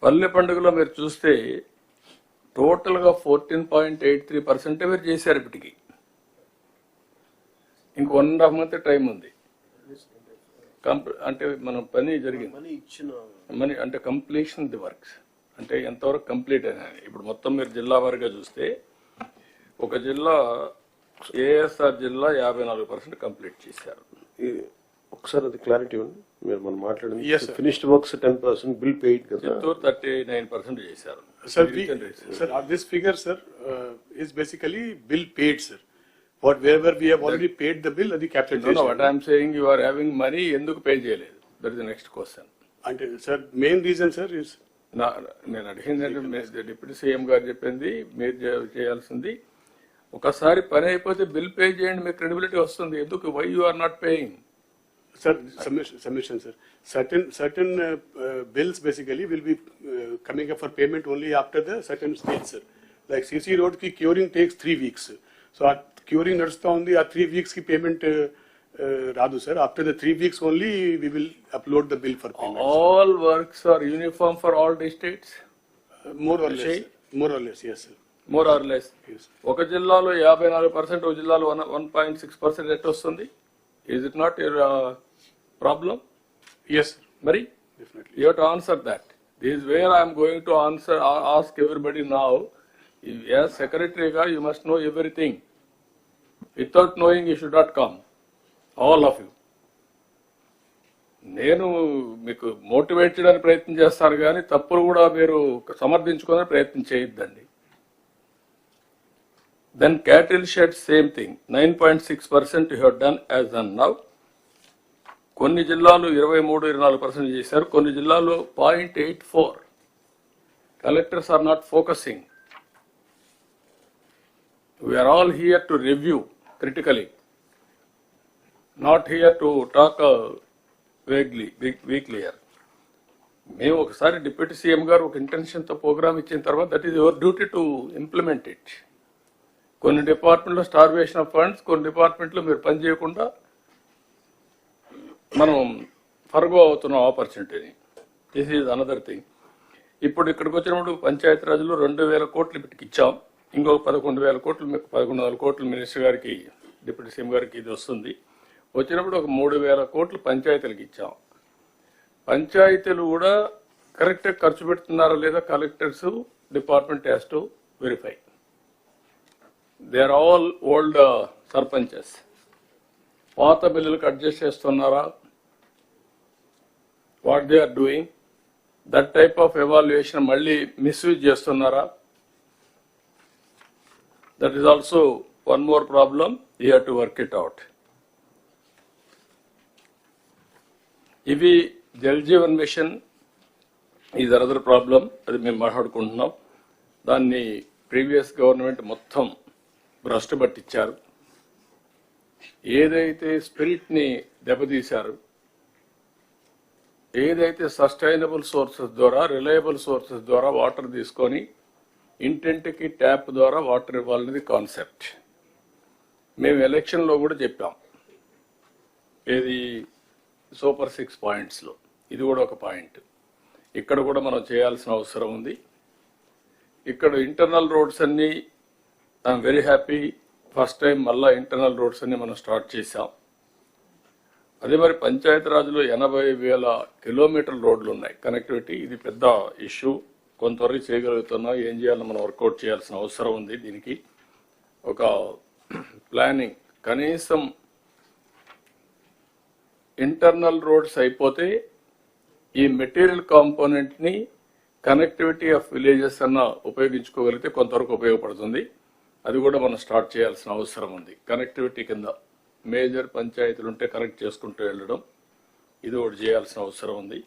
పల్లె పండుగలో మీరు చూస్తే టోటల్గా 14.83% మీరు చేశారు ఇప్పటికి. ఇంక 1.5 month టైం ఉంది. అంటే మనం పని జరిగింది మనీ అంటే కంప్లీషన్ ది వర్క్స్ అంటే ఎంతవరకు కంప్లీట్ అయినా. ఇప్పుడు మొత్తం మీరు జిల్లా వారిగా చూస్తే ఒక జిల్లా ఏఎస్ఆర్ జిల్లా 54% కంప్లీట్ చేశారు. ఒకసారి అది క్లారిటీ ఉంది. మీరు మనం మాట్లాడింది ఫినిష్డ్ వర్క్స్ 10%, బిల్ పెయిడ్ కదా. చిత్తూరు 39% చేశారు. Sir, this figure, sir, is basically bill paid, sir. Wherever we have already paid the bill, the capitalization. No, what I am saying, you are having money, ఎందుకు pay చేయలేదు? That is the next question. And sir, main reason, sir, is నేను అడిగిందంటే deputy CM గారు చెప్పింది మీరు చేయాల్సింది. ఒకసారి పని అయిపోతే బిల్ పే చేయండి, మీకు క్రెడిబిలిటీ వస్తుంది. ఎందుకు why you are not paying? Sir, submission, sir. Certain bills basically will be coming up for payment only after the certain stage, sir. Like CC Road ki curing takes 3 weeks. So our curing nadusta undi, our 3 weeks ki payment radu, sir. After the 3 weeks only we will upload the bill for payment. All works are uniform for all districts? More or less. More or less, yes, sir. More or less. Yes. ఒక జిల్లాలో 54%, ఒక జిల్లాలో 1.6% at వస్తుంది. Is it not your problem? Yes, sir. Mari? Definitely. You have to answer that. This is where I am going to ask everybody now. As secretary, you must know everything. Without knowing, you should not come. All of you. నేను మీకు motivate చేయడానికి ప్రయత్నం చేస్తాను కానీ తప్పులు కూడా మీరు సమర్థించుకోవడానికి ప్రయత్నం చేయొద్దండి. Then cattle shed, same thing. 9.6% you have done as on now. కొన్ని జిల్లాలు 23-24% చేశారు, కొన్ని జిల్లాలు 0.84. Collectors are not focusing. We are all here to review critically, not here to talk vaguely, weakly here. మేము ఒకసారి డిప్యూటీ సీఎం గారు ఒక ఇంటెన్షన్తో programme ఇచ్చిన తర్వాత that is your duty to implement it. కొన్ని డిపార్ట్మెంట్లో స్టార్వేషన్ ఆఫ్ ఫండ్స్, కొన్ని డిపార్ట్మెంట్లో మీరు పని చేయకుండా మనం ఫర్గో అవుతున్నాం ఆపర్చునిటీని. This is another thing. ఇప్పుడు ఇక్కడికి వచ్చినప్పుడు పంచాయతీరాజ్లో 2,000 కోట్లు ఇప్పటికి ఇచ్చాం. ఇంకొక 11,000 కోట్లు, మీకు 11,000 కోట్లు మినిస్టర్ గారికి, డిప్యూటీ సీఎం గారికి ఇది వస్తుంది. వచ్చినప్పుడు ఒక 3,000 కోట్లు పంచాయతీలకు ఇచ్చాం. పంచాయతీలు కూడా కరెక్ట్గా ఖర్చు పెడుతున్నారా లేదా collectors department has to verify. They are all old sarpanches. పాత బిల్లులకు అడ్జస్ట్ చేస్తున్నారా, what they are doing, that type of evaluation మళ్ళీ మిస్యూజ్ చేస్తున్నారా? That is also one more problem. You have to work it out. ఇవి Jal Jeevan mission is another problem. అది మేము మాట్లాడుకుంటున్నాం. దాన్ని ప్రీవియస్ గవర్నమెంట్ మొత్తం భ్రష్టు పట్టించారు. ఏదైతే స్పిరిట్ని దెబ్బతీశారు, ఏదైతే సస్టైనబుల్ సోర్సెస్ ద్వారా, రిలయబుల్ సోర్సెస్ ద్వారా వాటర్ తీసుకొని ఇంటింటికి ట్యాప్ ద్వారా వాటర్ ఇవ్వాలనేది కాన్సెప్ట్. మేము ఎలక్షన్లో కూడా చెప్పాం. ఏది సూపర్ 6 పాయింట్స్లో ఇది కూడా ఒక పాయింట్. ఇక్కడ కూడా మనం చేయాల్సిన అవసరం ఉంది. ఇక్కడ ఇంటర్నల్ రోడ్స్ అన్నీ I'm very happy. First time మళ్ళా ఇంటర్నల్ రోడ్స్ అన్ని మనం స్టార్ట్ చేశాం. అదే మరి పంచాయతీరాజ్లో 80,000 కిలోమీటర్ల రోడ్లు ఉన్నాయి కనెక్టివిటీ. ఇది పెద్ద ఇష్యూ. కొంతవరకు చేయగలుగుతున్నాం. ఏం చేయాలో మనం వర్కౌట్ చేయాల్సిన అవసరం ఉంది. దీనికి ఒక ప్లానింగ్. కనీసం ఇంటర్నల్ రోడ్స్ అయిపోతే ఈ మెటీరియల్ కాంపోనెంట్ని కనెక్టివిటీ ఆఫ్ విలేజెస్ అన్న ఉపయోగించుకోగలిగితే కొంతవరకు ఉపయోగపడుతుంది. అది కూడా మనం స్టార్ట్ చేయాల్సిన అవసరం ఉంది. కనెక్టివిటీ కింద మేజర్ పంచాయతీలు ఉంటే కనెక్ట్ చేసుకుంటూ వెళ్ళడం, ఇది ఒకటి చేయాల్సిన అవసరం ఉంది.